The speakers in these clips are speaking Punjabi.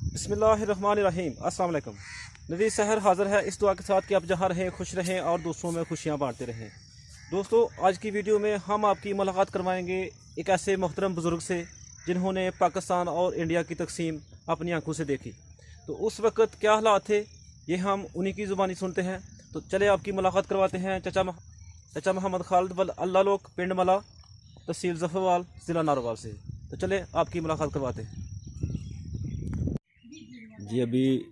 बिस्मिल्लाहिर्रहमानिर्रहीम अस्सलाम वालेकुम। नदी सहर हाज़िर है इस दुआ के साथ कि आप जहाँ रहें खुश रहें और दूसरों में खुशियाँ बांटते रहें। दोस्तों, आज की वीडियो में हम आपकी मुलाकात करवाएंगे एक ऐसे मोहतरम बुज़ुर्ग से जिन्होंने पाकिस्तान और इंडिया की तकसीम अपनी आंखों से देखी। तो उस वक़्त क्या हालात थे ये हम उन्हीं की ज़ुबानी सुनते हैं। तो चले आपकी मुलाकात करवाते हैं चचा मोहम्मद खालिद वल अल्लाह लोग, पिंड मला, तहसील जफरवाल, ज़िला नारोवाल से। तो चले आपकी मुलाकात करवाते हैं जी। अभी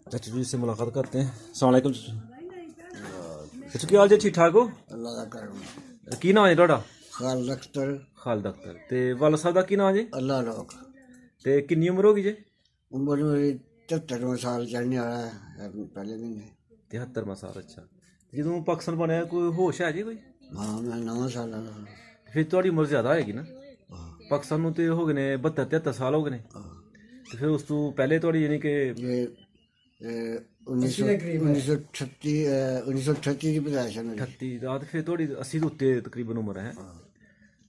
चाचू जी से मुलाकात करते हैं। अस्सलाम वालेकुम चाचू। चाचू क्या हाल जी, ठीक ठाक हो? अल्लाह का करम। की नाम है ਤੁਹਾਡਾ? खालिद अख्तर। खालिद अख्तर। ते वाला साहब ਦਾ ਕੀ ਨਾਮ ਜੀ? अल्लाह लोग। ਤੇ ਕਿੰਨੀ ਉਮਰ ਹੋ ਗਈ ਜੀ? उम्र मेरी 73 साल चढ़ने वाला है पहले महीने। 73ਵਾਂ ਸਾਲ। ਅੱਛਾ, ਜਦੋਂ ਪਾਕਿਸਤਾਨ ਬਣਿਆ ਕੋਈ ਹੋਸ਼ ਹੈ ਜੀ ਕੋਈ? हाँ मैं 9 साल का। ਫਿਰ ਤੁਹਾਡੀ ਉਮਰ ਜ਼ਿਆਦਾ ਹੋਏਗੀ ਨਾ। हाँ, ਪਾਕਿਸਤਾਨ ਨੂੰ ਤੇ ਹੋ ਗਏ ਨੇ 72 73 ਸਾਲ ਹੋ ਗਏ ਨੇ। हाँ। ਤੇ ਫਿਰ ਉਸ ਤੋਂ ਪਹਿਲੇ ਤੁਹਾਡੀ ਯਾਨੀ कि ये 1938 की पैदाइश है मेरी। 38 ਦਾ, ਤੇ ਫਿਰ ਤੁਹਾਡੀ 80 ਦੇ ਉੱਤੇ ਤਕਰੀਬਨ ਉਮਰ ਹੈ।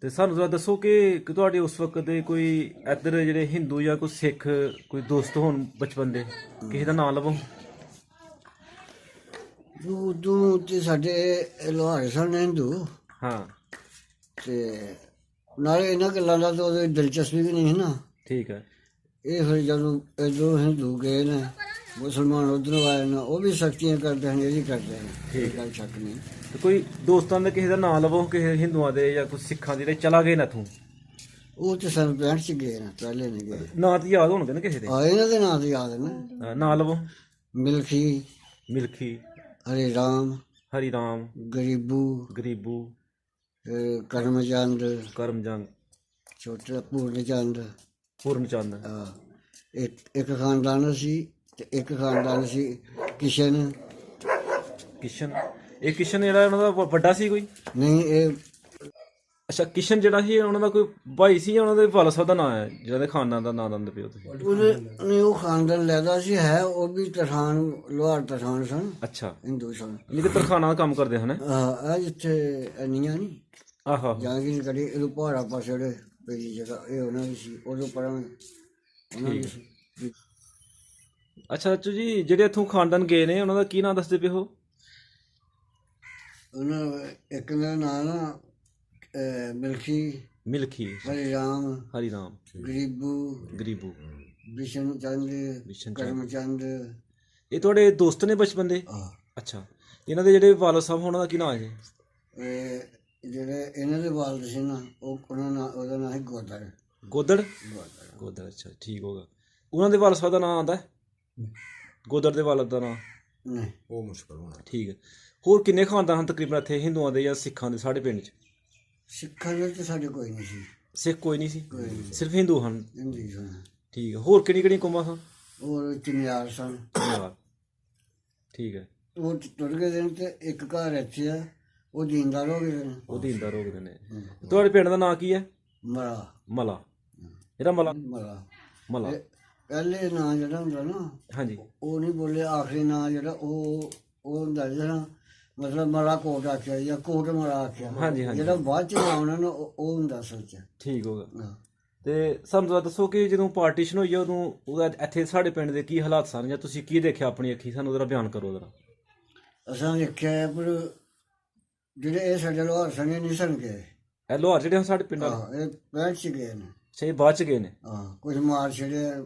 ਤੇ ਸਾਨੂੰ ਜ਼ਰਾ ਦੱਸੋ ਕਿ ਤੁਹਾਡੇ ਉਸ ਵਕਤ ਦੇ ਕੋਈ ਇੱਧਰ ਜਿਹੜੇ ਹਿੰਦੂ ਜਾਂ ਕੋਈ ਸਿੱਖ ਕੋਈ ਦੋਸਤ ਹੋਣ ਬਚਪਨ ਦੇ, ਕਿਸੇ ਦਾ ਨਾਮ ਲਵੋ। ਉਦੋਂ ਤੇ ਸਾਡੇ ਲੋਹਾਰੇ ਸਨ ਹਿੰਦੂ। ਹਾਂ ਤੇ ਨਾਲੇ ਇਹਨਾਂ ਗੱਲਾਂ ਦਾ ਤਾਂ ਉਹਦੇ ਦਿਲਚਸਪੀ ਵੀ ਨਹੀਂ ਸੀ ਨਾ। ਠੀਕ ਹੈ। ਇਹ ਫਿਰ ਜਦੋਂ ਇੱਧਰੋਂ ਹਿੰਦੂ ਗਏ ਨੇ, ਮੁਸਲਮਾਨ ਉੱਧਰੋਂ ਆਏ ਨੇ, ਉਹ ਵੀ ਸਖਤੀਆਂ ਕਰਦੇ ਹਨ, ਇਹ ਵੀ ਕਰਦੇ ਹਨ, ਇਹ ਗੱਲ ਸ਼ੱਕ ਨਹੀਂ। ਤੇ ਕੋਈ ਦੋਸਤਾਂ ਦੇ ਕਿਸੇ ਦਾ ਨਾਮ ਲਵੋ, ਕਿਸੇ ਹਿੰਦੂਆਂ ਦੇ ਜਾਂ ਕੋਈ ਸਿੱਖਾਂ ਦੇ ਜਿਹੜੇ ਚਲਾ ਗਏ ਨਾ ਇੱਥੋਂ। ਉਹ ਤੇ ਸਨ 65 ਚ ਗਏ ਨੇ, ਪਹਿਲੇ ਨਹੀਂ ਗਏ। ਨਾਂ ਤਾਂ ਯਾਦ ਹੋਣਗੇ ਨਾ ਕਿਸੇ ਦੇ? ਆ ਇਹਨਾਂ ਦੇ ਨਾਂ ਤੇ ਯਾਦ ਨੇ। ਨਾਂ ਲਵੋ। ਮਿਲਖੀ, ਮਿਲਖੀ, ਹਰੀ ਰਾਮ, ਹਰੀ ਰਾਮ, ਗਰੀਬੂ, ਗਰੀਬੂ, ਕਰਮਚੰਦ, ਕਰਮਜੰਗ, ਛੋਟਾ ਪੂਰਨ ਚੰਦ। ਪੂਰਨ ਚੰਦ। ਇੱਕ ਖਾਨਦਾਨ ਸੀ ਤੇ ਇੱਕ ਖਾਨਦਾਨ ਸੀ ਕਿਸ਼ਨ। ਕਿਸ਼ਨ। ਇਹ ਕਿਸ਼ਨ ਜਿਹੜਾ ਉਹਨਾਂ ਦਾ ਵੱਡਾ ਸੀ ਕੋਈ? ਨਹੀਂ, ਇਹ ਅੱਛਾ, ਕਿਸ਼ਨ ਜਿਹੜਾ ਸੀ ਉਹਨਾਂ ਦਾ ਕੋਈ ਭਾਈ ਸੀ ਜਾਂ ਉਹਨਾਂ ਦੇ ਵਾਲਾ ਸਾਹਿਬ ਦਾ ਨਾਮ ਹੈ ਜਿਹਨਾਂ ਦੇ ਖਾਨਦਾਨ ਦਾ ਨਾਮ ਦਿੰਦੇ ਪਿਓ ਤੁਸੀਂ? ਉਹਨੇ ਉਹ ਖਾਨਦਾਨ ਲੈਦਾ ਸੀ, ਹੈ ਉਹ ਵੀ ਤਰਖਾਨ, ਲੋਹਾਰ ਤਰਖਾਨ ਸਨ। ਅੱਛਾ, ਹਿੰਦੂ ਸਨ। ਯਾਨੀ ਕਿ ਤਰਖਾਨਾ ਦਾ ਕੰਮ ਕਰਦੇ ਹਨ। ਆ ਜਿੱਥੇ ਨੀਆਂ ਨਹੀਂ ਆਹੋ। ਜਾਂਗੀਰ ਕਰੀ ਇਹਨੂੰ ਪਹਾੜਾ ਪਾਸੇ ਜਿਹੜੇ ਪਹਿਲੀ ਜਗ੍ਹਾ, ਇਹ ਉਹਨਾਂ ਦੀ ਸੀ। ਉਦੋਂ ਪਰਾਂ ਉਹਨਾਂ ਦੀ ਸੀ। ਅੱਛਾ ਚਾਚੂ ਜੀ, ਜਿਹੜੇ ਇੱਥੋਂ ਖਾਨਦਾਨ ਗਏ ਨੇ ਉਹਨਾਂ ਦਾ ਕੀ ਨਾਮ ਦੱਸਦੇ ਪਏ ਹੋ? ਉਹਨਾਂ ਇੱਕ ਦਾ ਨਾਂ ਨਾ ਮਿਲਖੀ, ਮਿਲਖੀ, ਹਰੀ ਰਾਮ, ਹਰੀ ਰਾਮ, ਗਰੀਬੂ, ਗਰੀਬੂ, ਬਿਸ਼ਨ ਚੰਦ, ਬਿਸ਼ਨ ਚੰਦ। ਕਰਮਚੰਦ। ਇਹ ਤੁਹਾਡੇ ਦੋਸਤ ਨੇ ਬਚਪਨ ਦੇ? ਅੱਛਾ, ਇਹਨਾਂ ਦੇ ਜਿਹੜੇ ਵਾਲਦ ਸਾਹਿਬ ਉਹਨਾਂ ਦਾ ਕੀ ਨਾਮ ਹੈ ਜੀ? ਜਿਹੜੇ ਇਹਨਾਂ ਦੇ ਵਾਲਦ ਸੀ ਨਾ, ਉਹਦਾ ਨਾਂ ਹੈ ਗੋਦਰ। ਗੋਦੜ। ਗੋਦੜ, ਅੱਛਾ ਠੀਕ ਹੋਗਾ। ਉਹਨਾਂ ਦੇ ਵਾਲਦ ਸਾਹਿਬ ਦਾ ਨਾਮ ਆਉਂਦਾ ਹੈ? ਗੋਦੜ ਦੇ ਵਾਲਦ ਦਾ ਨਾਮ ਨਹੀਂ, ਉਹ ਮੁਸ਼ਕਲ ਹੋਣਾ। ਠੀਕ ਹੈ। ਹੋਰ ਕਿੰਨੇ ਖਾਨਦਾਨ ਹਨ ਤਕਰੀਬਨ ਇੱਥੇ ਹਿੰਦੂਆਂ ਦੇ ਜਾਂ ਸਿੱਖਾਂ ਦੇ ਸਾਡੇ ਪਿੰਡ 'ਚ? ਸਿੱਖਾਂ ਦੇ ਤਾਂ ਸਾਡੇ ਕੋਈ ਨਹੀਂ ਸੀ। ਸਿੱਖ ਕੋਈ ਨਹੀਂ ਸੀ, ਸਿਰਫ ਹਿੰਦੂ ਹਨ। ਹਿੰਦੀ ਸਨ। ਠੀਕ ਹੈ। ਹੋਰ ਕਿਹੜੀ ਕਿਹੜੀ ਕੌਮਾਂ ਹਨ? ਹੋਰ ਚਿਨਿਆਰ ਸਨ। ਠੀਕ ਹੈ। ਉਹ ਟੁੱਟ ਗਏ ਦਿਨ ਤੇ ਇੱਕ ਘਰ ਇੱਥੇ ਆ, ਉਹ ਦੀਨਦਾਰ ਹੋ ਗਏ ਨੇ। ਉਹ ਦੀਨਦਾਰ ਹੋ ਗਏ ਨੇ। ਤੁਹਾਡੇ ਪਿੰਡ ਦਾ ਨਾਂ ਕੀ ਹੈ? ਮਲਾ। ਮਲਾ। ਇਹਦਾ ਮਲਾ। ਮਲਾ। ਮਲਾ। ਪਹਿਲੇ ਨਾਂ ਜਿਹੜਾ ਹੁੰਦਾ ਨਾ, ਹਾਂਜੀ, ਉਹ ਨਹੀਂ ਬੋਲੇ। ਆਖਰੀ ਨਾਂ ਜਿਹੜਾ ਉਹ ਹੁੰਦਾ ਜਿਹੜਾ ਮਤਲਬ ਮਲਾ ਕੋਟ ਆਖਿਆ ਜਾਂ ਕੋਟ ਮਲਾ ਆਖਿਆ। ਹਾਂਜੀ, ਹਾਂਜੀ। ਜਿਹੜਾ ਬਾਅਦ ਚ ਨਾਂ ਆਉਣਾ ਨਾ, ਉਹ ਹੁੰਦਾ ਸੱਚ। ਠੀਕ ਹੋਗਾ। ਹਾਂ। ਤੇ ਸਾਨੂੰ ਜ਼ਰਾ ਦੱਸੋ ਕਿ ਜਦੋਂ ਪਾਰਟੀਸ਼ਨ ਹੋਈ ਆ ਉਦੋਂ ਉਹਦਾ ਇੱਥੇ ਸਾਡੇ ਪਿੰਡ ਦੇ ਕੀ ਹਾਲਾਤ ਸਨ ਜਾਂ ਤੁਸੀਂ ਕੀ ਦੇਖਿਆ ਆਪਣੀ ਅੱਖੀ? ਸਾਨੂੰ ਜ਼ਰਾ ਬਿਆਨ ਕਰੋ ਜ਼ਰਾ। ਅਸਾਂ ਦੇਖਿਆ ਪਰ ਜਿਹੜੇ ਇਹ ਸਾਡੇ ਲੋਹਾਰ ਸਨ ਇਹ ਨਹੀਂ ਸਨ ਗਏ। ਇਹ ਲੋਹਾਰ ਜਿਹੜੇ ਸਾਡੇ ਪਿੰਡ ਵਾਲੇ? ਹਾਂ, ਇਹ 65 ਚ ਗਏ ਨੇ। ਅੱਛਾ, ਇਹ ਬਾਅਦ ਚ ਗਏ ਨੇ? ਹਾਂ, ਕੁਝ ਮਾਰ ਛੜੇ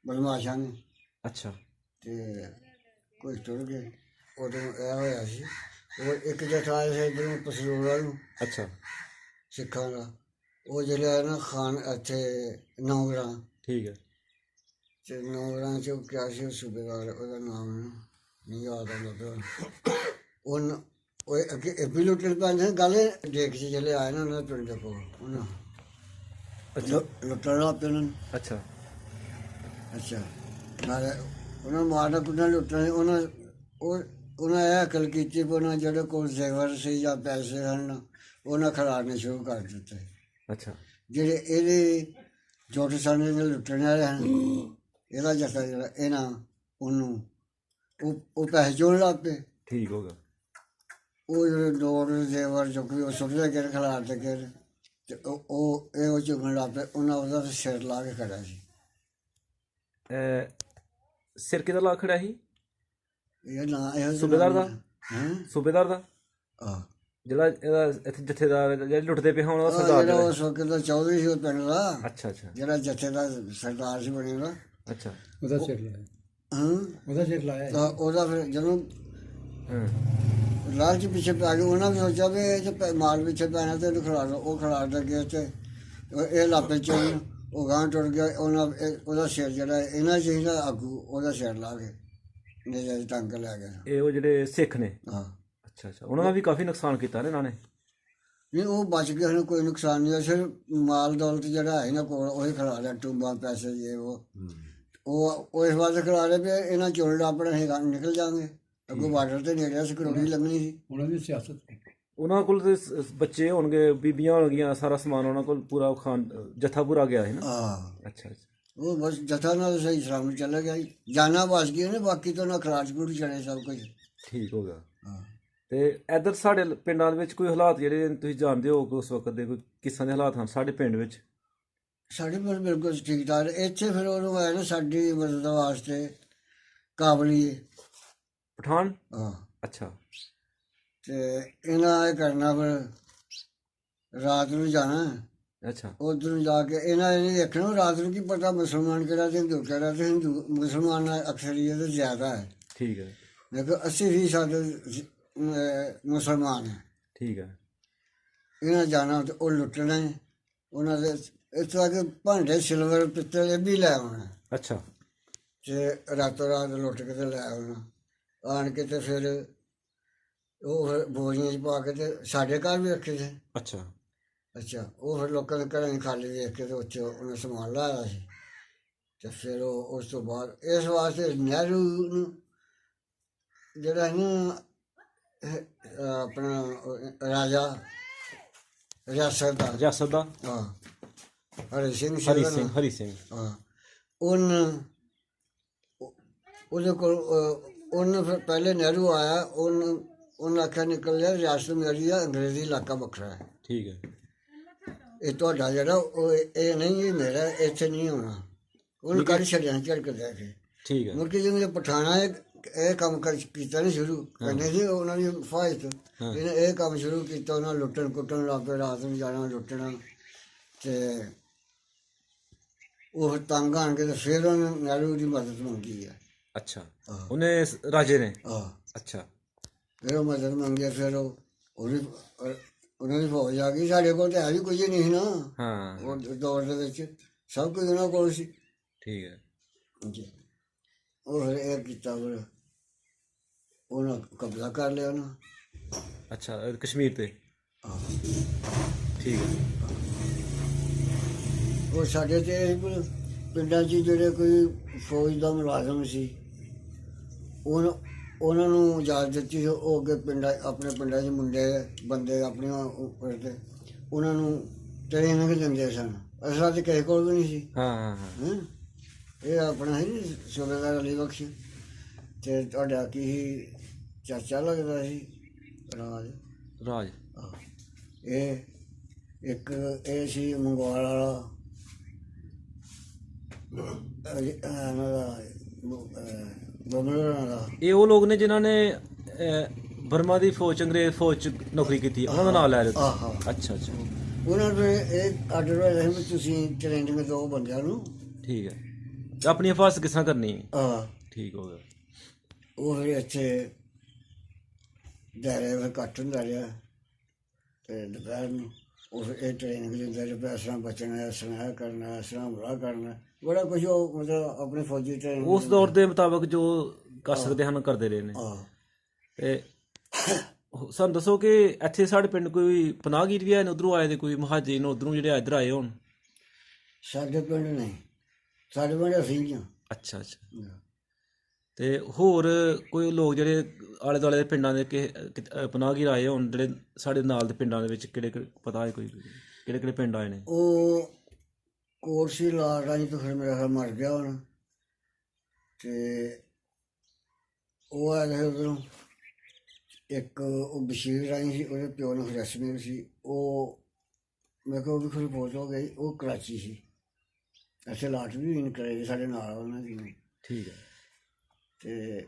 ਬਦਮਾਸ਼ਾਂ ਨੇ ਅੱਛਾ। ਤੇ ਕੁਝ ਟੁਰ ਗਏ। ਉਦੋਂ ਇਹ ਹੋਇਆ ਸੀ, ਉਹ ਇੱਕ ਜੱਥਾ ਆਇਆ ਸੀ ਇੱਧਰੋਂ ਪਸਰੂਰਾ ਨੂੰ, ਅੱਛਾ। ਸਿੱਖਾਂ ਦਾ। ਉਹ ਜਿਹੜਾ ਹੈ ਨਾ ਖਾਨ ਇੱਥੇ ਨੌਗਰਾਂ। ਠੀਕ ਹੈ। ਤੇ ਨੌਗਰਾਂ 'ਚ ਉਹ ਕਿਹਾ ਸੀ, ਉਹ ਸੂਬੇਦਾਰ, ਉਹਦਾ ਨਾਮ ਮੈਨੂੰ ਨਹੀਂ ਯਾਦ ਆਉਂਦਾ ਪਿਆ। ਉਹ ਅੱਗੇ ਵੀ ਲੁੱਟਣ ਪੈਂਦੇ ਗੱਲ ਦੇਖ 'ਚ ਜਿਹੜੇ ਆਏ ਨਾ ਉਹਨਾਂ ਦੇ ਪਿੰਡ ਦੇ ਕੋਲ, ਉਹਨਾਂ ਲੁੱਟਣ ਲੱਗ ਪਏ ਉਹਨਾਂ ਨੂੰ। ਅੱਛਾ। ਅੱਛਾ, ਨਾਲੇ ਉਹਨਾਂ ਮਾਰਨਾ ਕੁੱਟਣਾ ਲੁੱਟਣਾ। ਉਹਨਾਂ ਇਹ ਅਕਲ ਕੀਤੀ ਵੀ ਉਹਨਾਂ ਜਿਹੜੇ ਕੋਲ ਜ਼ੇਵਰ ਸੀ ਜਾਂ ਪੈਸੇ ਹਨ, ਉਹਨਾਂ ਖਿਲਾਰਨੇ ਸ਼ੁਰੂ ਕਰ ਦਿੱਤੇ। ਅੱਛਾ। ਜਿਹੜੇ ਇਹਦੇ ਜੋਟ ਸਨ, ਇਹਦੇ ਲੁੱਟਣ ਵਾਲੇ ਹਨ, ਇਹਦਾ ਜੱਟਾ ਜਿਹੜਾ ਇਹਨਾਂ ਉਹਨੂੰ ਉਹ ਪੈਸੇ ਚੋਣ ਲੱਗ ਪਏ। ਠੀਕ ਹੋਗਾ। ਉਹ ਜਿਹੜੇ ਡੋਰ ਜ਼ੇਵਰ ਜੋ ਵੀ ਉਹ ਸੁੱਟਦੇ ਗਏ, ਖਿਲਾਰਦੇ ਗਏ। ਤੇ ਉਹ ਚੁਗਣ ਲੱਗ ਪਏ। ਉਹਨਾਂ ਉਹਦਾ ਸਿਰ ਲਾ ਕੇ ਖੜਾ ਸੀ। ਸਿਰ ਕਿਹਦਾ ਲਾ ਖੜਿਆ ਸੀ? ਇਹ ਨਾਂ ਇਹ ਸੂਬੇਦਾਰ ਦਾ? ਹੈਂ? ਸੂਬੇਦਾਰ ਦਾ, ਆਹ ਜਿਹੜਾ ਇਹਦਾ ਇੱਥੇ ਜਥੇਦਾਰ ਜਿਹੜੇ ਲੁੱਟਦੇ ਪਏ ਹੁਣ ਉਹਦਾ ਆਹ ਸਰਦਾਰ ਜਿਹੜਾ ਜਿਹੜਾ? ਉਸ ਵਕਤ ਦਾ ਚੌਧਰੀ ਸੀ ਉਹ ਪਿੰਡ ਦਾ, ਅੱਛਾ ਅੱਛਾ ਜਿਹੜਾ ਜੱਥੇ ਦਾ ਸਰਦਾਰ ਸੀ ਬਣੇਗਾ। ਅੱਛਾ। ਉਹਦਾ ਸਿਰ ਲਾਇਆ, ਹਾਂ ਉਹਦਾ ਸਿਰ ਲਾਇਆ। ਤਾਂ ਉਹਦਾ ਫਿਰ ਜਦੋਂ ਹਾਂ ਲਾਲਚ ਪਿੱਛੇ ਪੈ ਗਏ, ਉਹਨਾਂ ਨੇ ਸੋਚਿਆ ਵੀ ਇਹ ਜੇ ਮਾਲ ਪਿੱਛੇ ਪੈਣਾ ਤੇ ਇਹਨੂੰ ਖਿਲਾ ਲਓ। ਉਹ ਖਿਲਾ ਦੇ ਕੇ ਤੇ ਇਹ ਲਾਪੇ ਚ ਉਹ ਗਾਂ ਟੁੱਟ ਗਿਆ। ਉਹਦਾ ਸਿਰ ਜਿਹੜਾ ਇਹਨਾਂ ਚਾਹੀਦਾ ਆਗੂ, ਉਹਦਾ ਸਿਰ ਲਾ ਕੇ ਨੇ ਟੰਗ ਲੈ ਗਿਆ। ਇਹ ਉਹ ਜਿਹੜੇ ਸਿੱਖ ਨੇ? ਹਾਂ ਅੱਛਾ ਅੱਛਾ, ਉਹਨਾਂ ਦਾ ਵੀ ਕਾਫੀ ਨੁਕਸਾਨ ਕੀਤਾ ਨੇ ਇਹਨਾਂ ਨੇ? ਨਹੀਂ ਉਹ ਬਚ ਗਏ, ਉਹਨੂੰ ਕੋਈ ਨੁਕਸਾਨ ਨਹੀਂ ਹੋਇਆ। ਸਿਰਫ ਮਾਲ ਦੌਲਤ ਜਿਹੜਾ ਹੈ ਇਹਨਾਂ ਕੋਲ ਉਹੀ ਖਿਲਾ ਲਿਆ, ਟੂੰਬਾਂ ਪੈਸੇ ਜੇ ਉਹ ਇਸ ਵਾਸਤੇ ਖਿਲਾ ਲਿਆ ਵੀ ਇਹਨਾਂ ਚੋਲ ਆਪਣੇ ਹੈਗਾ ਨਿਕਲ ਜਾਣਗੇ। ਅੱਗੋਂ ਬਾਰਡਰ ਤੇ ਨੇੜੇ ਸਿਕਿਉਰਿਟੀ ਲੱਗਣੀ ਸੀ। ਉਹਨਾਂ ਦੀ ਸਿਆਸਤ ਉਹਨਾਂ ਕੋਲ ਤੇ ਬੱਚੇ ਹੋਣਗੇ, ਬੀਬੀਆਂ ਹੋਣਗੀਆਂ, ਸਾਰਾ ਸਮਾਨ ਉਹਨਾਂ ਕੋਲ ਪੂਰਾ ਖਾਨ ਜੱਥਾ ਪੂਰਾ ਗਿਆ ਹੈ ਨਾ? ਹਾਂ ਅੱਛਾ ਅੱਛਾ। ਉਹ ਬਸ ਜਥਾ ਨਾਲ ਸਹੀ ਸਲਾਮਤ ਚਲਾ ਗਿਆ ਜੀ। ਜਾਨਾਂ ਬਚ ਗਈਆਂ ਨੇ, ਬਾਕੀ ਤਾਂ ਨਾ ਖਰਾਜ ਖੂਜ ਚੜੇ ਸਭ ਕੁਝ। ਠੀਕ ਹੋ ਗਿਆ। ਹਾਂ ਤੇ ਇੱਧਰ ਸਾਡੇ ਪਿੰਡਾਂ ਦੇ ਵਿੱਚ ਕੋਈ ਹਾਲਾਤ ਜਿਹੜੇ ਤੁਸੀਂ ਜਾਣਦੇ ਹੋ ਕਿ ਉਸ ਵਕਤ ਦੇ ਕੋਈ ਕਿਸ ਤਰ੍ਹਾਂ ਦੇ ਹਾਲਾਤ ਹਨ ਸਾਡੇ ਪਿੰਡ ਵਿੱਚ? ਸਾਡੇ ਪਰ ਬਿਲਕੁਲ ਠੀਕ ਠਾਕ। ਇੱਥੇ ਫਿਰ ਉਹਨੂੰ ਆਇਆ ਨਾ ਸਾਡੀ ਮਦਦ ਵਾਸਤੇ ਕਾਬਲੀ। ਪਠਾਨ? ਹਾਂ ਅੱਛਾ ਤੇ ਇਹਨਾਂ ਇਹ ਕਰਨਾ ਫਿਰ ਰਾਤ ਨੂੰ ਜਾਣਾ, ਅੱਛਾ ਉਧਰ ਨੂੰ ਜਾ ਕੇ ਇਹਨਾਂ ਇਹ ਦੇਖਣਾ ਰਾਤ ਨੂੰ ਕੀ ਪਤਾ ਮੁਸਲਮਾਨ ਕਿਹੜਾ ਤੇ ਹਿੰਦੂ ਕਿਹੜਾ। ਤੇ ਹਿੰਦੂ ਮੁਸਲਮਾਨ ਅਕਸਰੀਅਤ ਜ਼ਿਆਦਾ ਹੈ, ਠੀਕ ਹੈ ਦੇਖੋ 80% ਮੁਸਲਮਾਨ ਹੈ। ਠੀਕ ਹੈ। ਇਹਨਾਂ ਜਾਣਾ ਤੇ ਉਹ ਲੁੱਟਣਾ ਹੈ। ਉਹਨਾਂ ਦੇ ਇਸ ਤਰ੍ਹਾਂ ਕੇ ਭਾਂਡੇ ਸਿਲਵਰ ਪਿੱਤਲ ਇਹ ਵੀ ਲੈ ਆਉਣਾ ਅੱਛਾ ਤੇ ਰਾਤੋਂ ਰਾਤ ਲੁੱਟ ਕੇ ਤੇ ਲੈ ਆਉਣਾ। ਆਣ ਕੇ ਤੇ ਫਿਰ ਉਹ ਫਿਰ ਬੋਰੀਆਂ 'ਚ ਪਾ ਕੇ ਤੇ ਸਾਡੇ ਘਰ ਵੀ ਰੱਖੇ ਸੀ। ਅੱਛਾ ਅੱਛਾ ਉਹ ਫਿਰ ਲੋਕਾਂ ਦੇ ਘਰਾਂ 'ਚ ਖਾਲੀ ਦੇਖ ਕੇ ਤੇ ਉੱਥੇ ਉਹਨੇ ਸਮਾਨ ਲਾਇਆ ਸੀ। ਤੇ ਫਿਰ ਉਹ ਉਸ ਤੋਂ ਬਾਅਦ ਇਸ ਵਾਸਤੇ ਨਹਿਰੂ ਨੂੰ ਜਿਹੜਾ ਹੈ ਨਾ ਆਪਣਾ ਰਾਜਾ ਰਿਆਸਤ ਦਾ ਰਿਆਸਤ ਦਾ? ਹਾਂ ਹਰੀ ਸਿੰਘ ਸੀ ਹਰੀ ਉਹਦਾ ਸਿੰਘ, ਨਾਂ। ਹਰੀ ਸਿੰਘ। ਹਾਂ ਉਹਦੇ ਕੋਲ ਉਹਨੇ ਫਿਰ ਪਹਿਲੇ ਨਹਿਰੂ ਆਇਆ, ਉਹਨੇ ਆਖਿਆ ਨਿਕਲ ਲਿਆ ਰਿਆਸਤ ਮੇਰੀ ਆ, ਅੰਗਰੇਜ਼ੀ ਇਲਾਕਾ ਵੱਖਰਾ ਹੈ। ਠੀਕ ਹੈ। ਇਹ ਤੁਹਾਡਾ ਜਿਹੜਾ ਉਹ ਇਹ ਨਹੀਂ, ਇਹ ਮੇਰਾ, ਇੱਥੇ ਨਹੀਂ ਹੋਣਾ। ਉਹਨੂੰ ਕੱਢ ਛੱਡਿਆ ਝੜਕ ਦੇ ਕੇ। ਠੀਕ ਹੈ। ਮੁੜ ਕੇ ਜਿਵੇਂ ਪਠਾਣਾ ਇਹ ਕੰਮ ਕੀਤਾ ਨਹੀਂ ਸ਼ੁਰੂ ਕਰਨੇ ਸੀ ਉਹਨਾਂ ਦੀ ਫਾਇਤ। ਇਹਨੇ ਇਹ ਕੰਮ ਸ਼ੁਰੂ ਕੀਤਾ, ਉਹਨਾਂ ਲੁੱਟਣ ਕੁੱਟਣ ਲੱਗ ਪਏ, ਰਾਤ ਨੂੰ ਜਾਣਾ ਲੁੱਟਣਾ। ਤੇ ਉਹ ਤੰਗ ਆਣ ਕੇ ਤੇ ਫਿਰ ਉਹਨੇ ਨਹਿਰੂ ਦੀ ਮਦਦ ਮੰਗੀ ਹੈ। ਅੱਛਾ ਹਾਂ। ਉਹਨੇ ਰਾਜੇ ਨੇ? ਹਾਂ ਅੱਛਾ ਫਿਰ ਉਹ ਮਦਦ ਮੰਗੀ। ਫਿਰ ਉਹਨਾਂ ਦੀ ਫੌਜ ਆ ਗਈ। ਸਾਡੇ ਕੋਲ ਤਾਂ ਹੈ ਵੀ ਕੁਝ ਨਹੀਂ ਸੀ ਨਾ ਹਾਂ ਉਹ ਦੌਰ ਦੇ ਵਿੱਚ, ਸਭ ਕੁਝ ਉਹਨਾਂ ਕੋਲ ਸੀ। ਠੀਕ ਹੈ। ਜੀ ਉਹ ਫਿਰ ਇਹ ਕੀਤਾ, ਫਿਰ ਉਹਨਾਂ ਕਬਜ਼ਾ ਕਰ ਲਿਆ ਉਹਨਾਂ। ਅੱਛਾ ਕਸ਼ਮੀਰ ਤੇ? ਹਾਂ ਠੀਕ ਹੈ। ਉਹ ਸਾਡੇ ਤੇ ਪਿੰਡਾਂ 'ਚ ਜਿਹੜੇ ਕੋਈ ਫੌਜ ਦਾ ਮੁਲਾਜ਼ਮ ਸੀ ਉਹਨਾਂ ਨੂੰ ਇਜਾਜ਼ਤ ਦਿੱਤੀ ਸੀ। ਉਹ ਅੱਗੇ ਆਪਣੇ ਪਿੰਡਾਂ 'ਚ ਮੁੰਡੇ ਬੰਦੇ ਆਪਣੀਆਂ ਉੱਪਰ ਤੇ ਉਹਨਾਂ ਨੂੰ ਟ੍ਰੇਨਿੰਗ ਦਿੰਦੇ ਸਨ। ਅਸਲਾਂ ਤੇ ਕਿਸੇ ਕੋਲ ਵੀ ਨਹੀਂ ਸੀ। ਹਾਂ ਹਾਂ ਹਾਂ। ਹੈਂ ਇਹ ਆਪਣਾ ਸੀ ਸੂਬੇਦਾਰ ਅਲੀ ਬਖਸ਼। ਤੇ ਤੁਹਾਡਾ ਕੀ ਸੀ, ਚਾਚਾ ਲੱਗਦਾ ਸੀ ਰਾਜ। ਰਾਜ? ਆਹ, ਇਹ ਇੱਕ ਇਹ ਸੀ ਮੰਗਵਾਲ ਵਾਲਾ ਬਬਲਰਾਂ ਦਾ। ਇਹ ਉਹ ਲੋਕ ਨੇ ਜਿਨ੍ਹਾਂ ਨੇ ਬਰਮਾ ਦੀ ਫੌਜ, ਅੰਗਰੇਜ਼ ਫੌਜ ਚ ਨੌਕਰੀ ਕੀਤੀ, ਉਹਨਾਂ ਦਾ ਨਾਮ ਲੈ ਲਿਆ ਆਹ ਤੁਸੀਂ? ਅੱਛਾ ਅੱਛਾ ਉਹਨਾਂ ਨੂੰ ਇਹ ਆਰਡਰ ਹੋਇਆ ਸੀ ਵੀ ਤੁਸੀਂ ਟ੍ਰੇਨਿੰਗ ਦਿਓ ਬੰਦਿਆਂ ਨੂੰ। ਠੀਕ ਹੈ। ਤੇ ਆਪਣੀ ਹਿਫਾਜ਼ਤ ਕਿਸ ਤਰ੍ਹਾਂ ਕਰਨੀ ਹੈ? ਆਹ ਠੀਕ ਹੋ ਗਿਆ। ਉਹ ਫਿਰ ਇੱਥੇ ਦਾਇਰੇ ਵਿੱਚ ਘੱਟ ਹੁੰਦਾ ਰਿਹਾ। ਤੇ ਦੁਪਹਿਰ ਨੂੰ ਉਹ ਫਿਰ ਇਹ ਟ੍ਰੇਨਿੰਗ ਦਿੰਦੇ ਰਹੇ ਵੀ ਇਸ ਤਰ੍ਹਾਂ ਬਚਣਾ, ਇਸ ਤਰ੍ਹਾਂ ਇਹ ਕਰਨਾ, ਇਸ ਤਰ੍ਹਾਂ ਹਮਲਾ ਕਰਨਾ, ਬੜਾ ਕੁਝ ਉਹ ਮਤਲਬ ਆਪਣੇ ਫੌਜੀ ਟ੍ਰੇਨਿੰਗ ਉਸ ਦੌਰ ਦੇ ਮੁਤਾਬਕ ਜੋ ਕਰ ਸਕਦੇ ਹਨ ਕਰਦੇ ਰਹੇ ਨੇ। ਆਹ ਤੇ ਸਾਨੂੰ ਦੱਸੋ ਕਿ ਇੱਥੇ ਸਾਡੇ ਪਿੰਡ ਕੋਈ ਪਨਾਹਗੀਰ ਵੀ ਆਏ ਨੇ ਉੱਧਰੋਂ ਆਏ ਨੇ, ਕੋਈ ਮੁਹਾਜਿਰ ਉੱਧਰੋਂ ਜਿਹੜੇ ਇੱਧਰ ਆਏ ਹੋਣ? ਸਾਡੇ ਪਿੰਡ ਨਹੀਂ, ਸਾਡੇ ਪਿੰਡ ਅਸੀਂ ਹਾਂ। ਅੱਛਾ ਅੱਛਾ। ਤੇ ਹੋਰ ਕੋਈ ਲੋਕ ਜਿਹੜੇ ਆਲੇ ਦੁਆਲੇ ਦੇ ਪਿੰਡਾਂ ਦੇ ਪਨਾਹਗੀਰ ਆਏ ਹੋਣ ਜਿਹੜੇ ਸਾਡੇ ਨਾਲ ਦੇ ਪਿੰਡਾਂ ਦੇ ਵਿੱਚ, ਕਿਹੜੇ ਪਤਾ ਹੈ ਕੋਈ ਕਿਹੜੇ ਕਿਹੜੇ ਪਿੰਡ ਆਏ ਨੇ? ਉਹ ਕੋਰਸੀ ਲਾਲ ਰਾਣੀ ਤੋਂ ਫਿਰ ਮੇਰਾ ਖਿਆਲ ਮਰ ਗਿਆ ਹੁਣ। ਤੇ ਉਹ ਆਏ ਰਹੇ ਉੱਧਰੋਂ। ਇੱਕ ਉਹ ਬਸ਼ੀਰ ਰਾਣੀ ਸੀ, ਉਹਦੇ ਪਿਓ ਨੂੰ ਰਸਮੀ ਸੀ। ਉਹ ਮੇਰੇ ਕੋਲ ਵੀ ਖੁਦ ਫੌਜ ਹੋ ਗਈ, ਉਹ ਕਰਾਚੀ ਸੀ। ਅਸੀਂ ਲਾਟ ਵੀ ਇਨ ਕਰੇ ਸਾਡੇ ਨਾਲ ਉਹਨਾਂ ਦੀ ਵੀ। ਠੀਕ ਹੈ। ਤੇ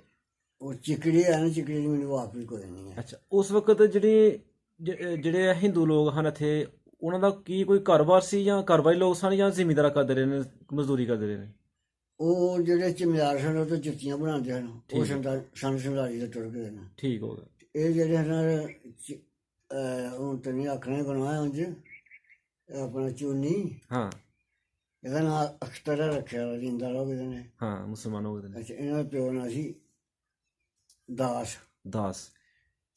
ਉਹ ਚਿਕੜੀ ਹੈ ਨਾ, ਚਿਕੜੀ ਦੀ ਮੈਨੂੰ ਵਾਕ ਵੀ ਕੋਈ ਨਹੀਂ ਹੈ। ਅੱਛਾ, ਉਸ ਵਕਤ ਜਿਹੜੇ ਇਹ ਹਿੰਦੂ ਲੋਕ ਹਨ ਇੱਥੇ, ਉਹਨਾਂ ਦਾ ਕੀ ਕੋਈ ਕਾਰੋਬਾਰ ਸੀ ਜਾਂ ਕਾਰੋਬਾਰੀ ਲੋਕ ਸਨ ਜਾਂ ਜ਼ਿਮੀਂਦਾਰਾ ਕਰਦੇ ਰਹੇ ਨੇ, ਮਜ਼ਦੂਰੀ ਕਰਦੇ ਰਹੇ ਨੇ? ਉਹ ਜਿਹੜੇ ਚਮਿਆਰ ਸਨ ਉਹ ਤਾਂ ਜੁੱਤੀਆਂ ਬਣਾਉਂਦੇ ਹਨ, ਠੀਕ ਉਹ ਹੈ। ਸੰਨ ਸੰਧਾਰੀ ਦੇ ਤੁਰ ਗਏ ਨੇ। ਠੀਕ ਹੋ ਗਿਆ। ਇਹ ਜਿਹੜੇ ਹਨ ਹੁਣ ਤਾਂ ਨਹੀਂ ਆਖਣਾ ਗੁਨਾਹ ਉਂਝ, ਆਪਣਾ ਚੂਨੀ, ਹਾਂ ਇਹਦਾ ਨਾਂ ਅਖਤਰ ਰੱਖਿਆ ਵਾ, ਜਿੰਦਾ ਲੋਕ ਇਹਦੇ ਨੇ। ਹਾਂ, ਮੁਸਲਮਾਨ ਹੋ ਗਏ ਨੇ। ਅੱਛਾ, ਇਹਨਾਂ ਦਾ ਪਿਓ ਨਾਂ ਸੀ ਦਾਸ। ਦਾਸ।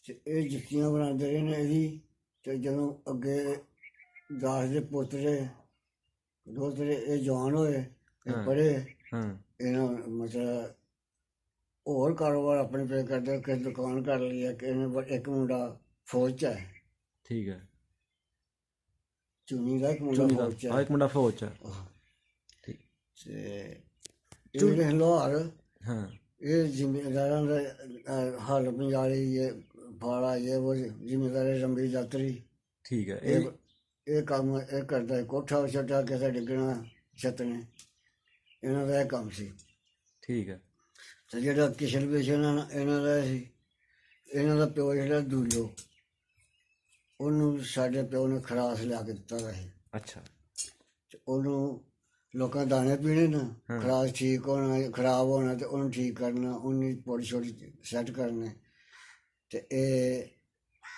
ਤੇ ਇਹ ਜੁੱਤੀਆਂ ਬਣਾਉਂਦੇ ਰਹੇ ਨੇ ਇਹਦੀ। ਤੇ ਜਦੋਂ ਅੱਗੇ ਦਾਸ ਦੇ ਪੋਤਰੇ ਦੋਤਰੇ ਇਹ ਜਵਾਨ ਹੋਏ, ਇਹ ਹਾਂ। ਪੜ੍ਹੇ, ਹਾਂ ਇਹਨਾਂ ਮਤਲਬ ਹੋਰ ਕਾਰੋਬਾਰ ਆਪਣੇ ਪੇ ਕਰਦੇ, ਕਿਸੇ ਦੁਕਾਨ ਕਰ ਲਈ ਹੈ, ਕਿਸੇ ਨੇ ਇੱਕ ਮੁੰਡਾ ਫੌਜ 'ਚ ਹੈ, ਠੀਕ ਹੈ। ਚੁੰਨੀ ਦਾ ਇੱਕ ਮੁੰਡਾ ਚੁੰਨੀ ਫੌਜ 'ਚ ਦਾ ਹੈ। ਇੱਕ ਮੁੰਡਾ ਫੌਜ ਚ ਹੈ। ਆਹ, ਠੀਕ। ਤੇ ਇਹ ਜਿਹੜੇ ਲਾਹੌਰ, ਹਾਂ ਇਹ ਜ਼ਿਮੀਂਦਾਰਾਂ ਦਾ ਹਲ ਪੰਜਾਲੀ, ਇਹ ਫਾੜਾ, ਇਹ ਉਹ ਜ਼ਿਮੀਂਦਾਰੇ ਲੰਬੀ ਯਾਤਰੀ, ਠੀਕ ਹੈ। ਇਹ ਕੰਮ ਇਹ ਕਰਦਾ। ਕੋਠਾ ਛੱਟਾ ਕਿਸੇ ਡਿੱਗਣਾ ਛੱਤਣੇ, ਇਹਨਾਂ ਦਾ ਇਹ ਕੰਮ ਸੀ। ਠੀਕ ਹੈ। ਤੇ ਜਿਹੜਾ ਕਿਸ਼ਨ ਵਿਸ਼ਨ ਇਹਨਾਂ ਦਾ ਸੀ, ਇਹਨਾਂ ਦਾ ਪਿਓ ਜਿਹੜਾ ਦੂਜੋ, ਉਹਨੂੰ ਸਾਡੇ ਪਿਓ ਨੇ ਖਰਾਸ ਲਿਆ ਕੇ ਦਿੱਤਾ ਦਾ ਸੀ। ਅੱਛਾ। ਤੇ ਉਹਨੂੰ ਲੋਕਾਂ ਦਾਣੇ ਪੀਣੇ ਨਾ, ਹਾਂ। ਖਰਾਸ ਠੀਕ ਹੋਣਾ, ਖਰਾਬ ਹੋਣਾ ਤੇ ਉਹਨੂੰ ਠੀਕ ਕਰਨਾ, ਉਹਨੀ ਪੌੜੀ ਛੋੜੀ ਸੈੱਟ ਕਰਨੇ। ਤੇ ਇਹ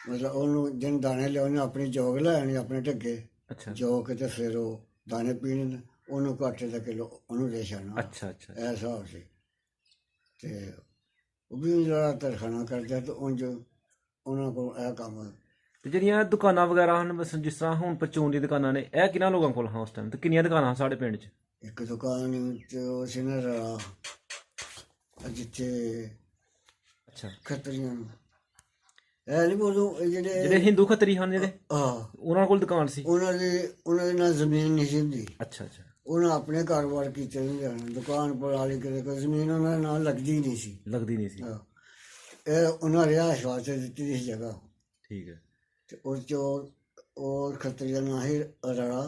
ਮਤਲਬ ਉਹਨੂੰ ਜਿਹਨ ਦਾਣੇ ਲਿਆਉਣੇ, ਆਪਣੀ ਜੋਗ ਲੈਣੀ, ਆਪਣੇ ਢੱਗੇ ਅੱਛਾ ਜੋਗ ਤੇ ਫਿਰ ਉਹ ਦਾਣੇ ਪੀਣੇ ਨੇ, ਉਹਨੂੰ ਘਾਟੇ ਦਾ ਕਿਲੋ ਉਹਨੂੰ ਦੇ ਛੱਡਣਾ। ਅੱਛਾ। ਅੱਛਾ ਇਹ ਹਿਸਾਬ ਸੀ। ਤੇ ਉਹ ਵੀ ਜਿਹੜਾ ਤਰਖਾਣਾ ਕਰਦੇ ਤੇ ਉਂਝ ਉਹਨਾਂ ਕੋਲ ਇਹ ਕੰਮ। ਤੇ ਜਿਹੜੀਆਂ ਦੁਕਾਨਾਂ ਵਗੈਰਾ ਹਨ, ਬਸ ਜਿਸ ਤਰ੍ਹਾਂ ਹੁਣ ਪਰਚੂਨ ਦੀ ਦੁਕਾਨਾਂ ਨੇ, ਇਹ ਕਿਹਨਾਂ ਲੋਕਾਂ ਕੋਲ ਹਨ ਉਸ ਟਾਈਮ, ਤੇ ਕਿੰਨੀਆਂ ਦੁਕਾਨਾਂ ਹਨ ਸਾਡੇ ਪਿੰਡ 'ਚ? ਇੱਕ ਦੁਕਾਨ ਤੇ ਉਹ ਸੀ ਨਾ ਰਲਾ, ਜਿੱਥੇ ਅੱਛਾ। ਖੱਤਰੀਆਂ ਨੂੰ ਇਹ ਨਹੀਂ ਬੋਲੋ, ਇਹ ਜਿਹੜੇ ਜਿਹੜੇ ਹਿੰਦੂ ਖੱਤਰੀ ਹਨ ਜਿਹੜੇ, ਆਹ ਉਹਨਾਂ ਕੋਲ ਦੁਕਾਨ ਸੀ? ਉਹਨਾਂ ਦੇ ਨਾਲ ਜ਼ਮੀਨ ਨਹੀਂ ਸੀ ਹੁੰਦੀ। ਅੱਛਾ ਅੱਛਾ। ਉਹਨਾਂ ਆਪਣੇ ਕਾਰੋਬਾਰ ਕੀਤੇ ਨਹੀਂ ਜਾਣ, ਦੁਕਾਨ ਪਰ ਵਾਲੀ ਕਿਤੇ ਕੋਈ ਜ਼ਮੀਨ ਉਹਨਾਂ ਦੇ ਨਾਲ ਲੱਗਦੀ ਨਹੀਂ ਸੀ। ਲੱਗਦੀ ਨਹੀਂ ਸੀ। ਆਹ, ਇਹ ਉਹਨਾਂ ਰਿਹਾਇਸ਼ ਵਾਸਤੇ ਦਿੱਤੀ ਸੀ ਜਗ੍ਹਾ। ਠੀਕ ਹੈ। ਤੇ ਉਹ 'ਚੋਂ ਉਹ ਖੱਤਰੀ ਦਾ ਨਾਂ ਸੀ ਰੜਾ,